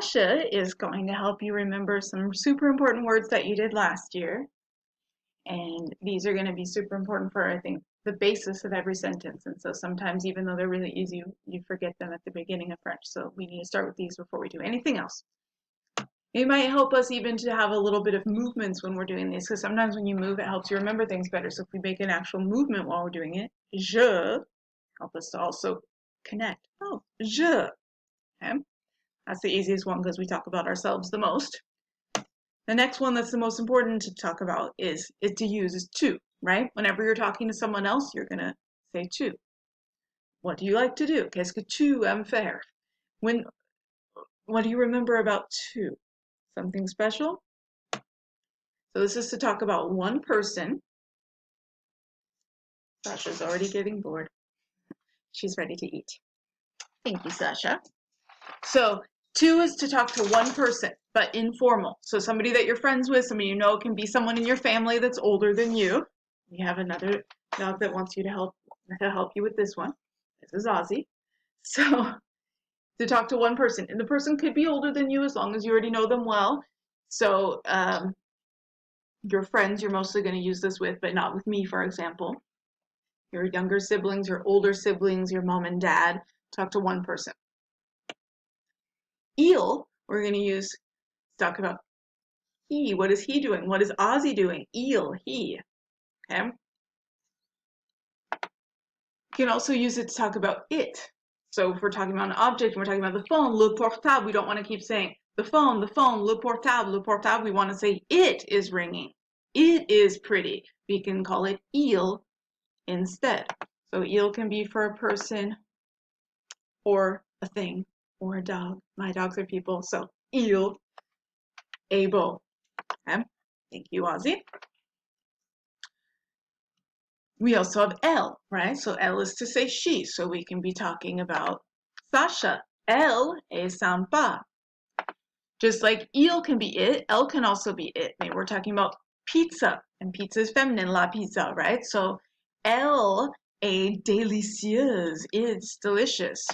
Sasha is going to help you remember some super important words that you did last year. And these are going to be super important for, I think, the basis of every sentence. And so sometimes, even though they're really easy, you forget them at the beginning of French. So we need to start with these before we do anything else. It might help us even to have a little bit of movements when we're doing these, because sometimes when you move, it helps you remember things better. So if we make an actual movement while we're doing it, je, help us to also connect. Oh, je. Okay. That's the easiest one because we talk about ourselves the most. The next one that's the most important to talk about is to use is tu, right? Whenever you're talking to someone else, you're going to say tu. What do you like to do? Qu'est-ce que tu aimes faire? What do you remember about tu? Something special? So this is to talk about one person. Sasha's already getting bored. She's ready to eat. Thank you, Sasha. So tu is to talk to one person, but informal. So somebody that you're friends with, somebody you know, can be someone in your family that's older than you. You have another dog that wants you to help you with this one. This is Ozzy. So to talk to one person, and the person could be older than you as long as you already know them well. So your friends, you're mostly going to use this with, but not with me, for example. Your younger siblings, your older siblings, your mom and dad. Talk to one person. Il, we're going to use, talk about he. What is he doing? What is Ozzy doing? Il, he. Okay. You can also use it to talk about it. So if we're talking about an object, we're talking about the phone, le portable, we don't want to keep saying the phone, le portable, le portable. We want to say it is ringing. It is pretty. We can call it il instead. So il can be for a person or a thing or a dog. My dogs are people, so il est beau. Okay. Thank you, Ozzy. We also have elle, right? So elle is to say she. So we can be talking about Sasha. Elle est sympa. Just like il can be it, elle can also be it. Maybe we're talking about pizza, and pizza is feminine, la pizza, right? So elle est délicieuse. It's delicious.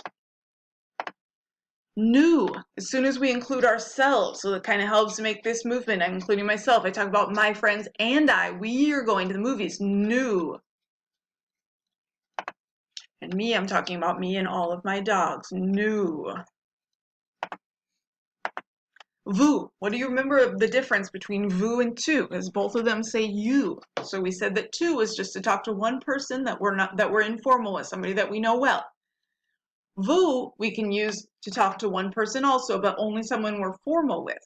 Nous, as soon as we include ourselves, so it kind of helps make this movement. I'm including myself. I talk about my friends and I. We are going to the movies. Nous. And me, I'm talking about me and all of my dogs. Nous. Vous. What do you remember of the difference between vous and tu? Because both of them say you. So we said that tu is just to talk to one person that we're informal with, somebody that we know well. Vous we can use to talk to one person also, but only someone we're formal with.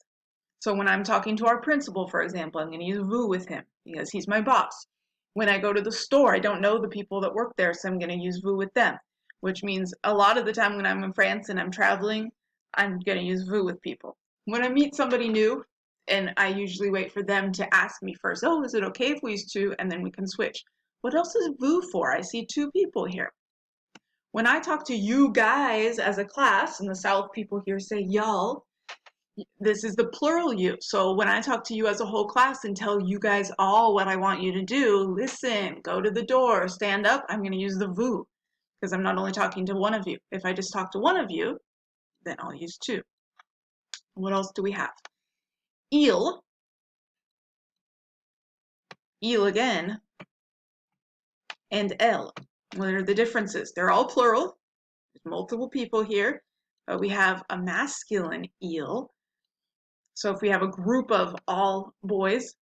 So when I'm talking to our principal, for example, I'm going to use vous with him because he's my boss. When I go to the store, I don't know the people that work there, so I'm going to use vous with them, which means a lot of the time when I'm in France and I'm traveling, I'm going to use vous with people. When I meet somebody new, and I usually wait for them to ask me first, oh, is it okay if we use tu? And then we can switch. What else is vous for? I see two people here. When I talk to you guys as a class, in the South, people here say y'all. This is the plural you. So when I talk to you as a whole class and tell you guys all what I want you to do, listen, go to the door, stand up, I'm going to use the vous because I'm not only talking to one of you. If I just talk to one of you, then I'll use tu. What else do we have? Il again, and elle. What are the differences? They're all plural. There's multiple people here, but we have a masculine il. So if we have a group of all boys,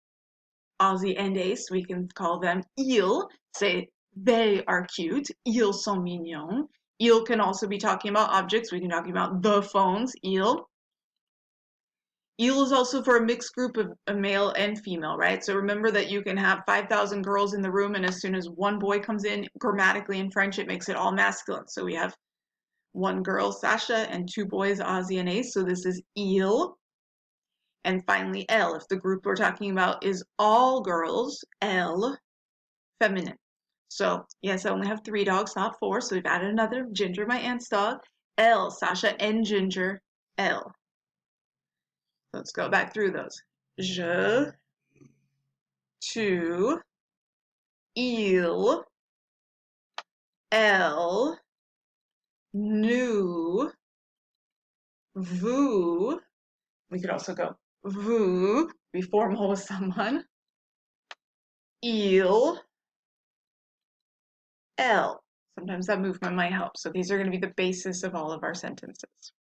Ozzy and Ace, we can call them ils, say they are cute, ils sont mignons. Il can also be talking about objects. We can talk about the phones, il. Il is also for a mixed group of a male and female, right? So remember that you can have 5,000 girls in the room, and as soon as one boy comes in, grammatically in French, it makes it all masculine. So we have one girl, Sasha, and two boys, Ozzy and Ace. So this is il. And finally, elle. If the group we're talking about is all girls, elle, feminine. So yes, I only have 3 dogs, not 4. So we've added another, Ginger, my aunt's dog. Elle, Sasha and Ginger, elle. Let's go back through those. Je, tu, il, elle, nous, vous, We could also go vous, be formal with someone. Il, elle. Sometimes that movement might help. So these are going to be the basis of all of our sentences.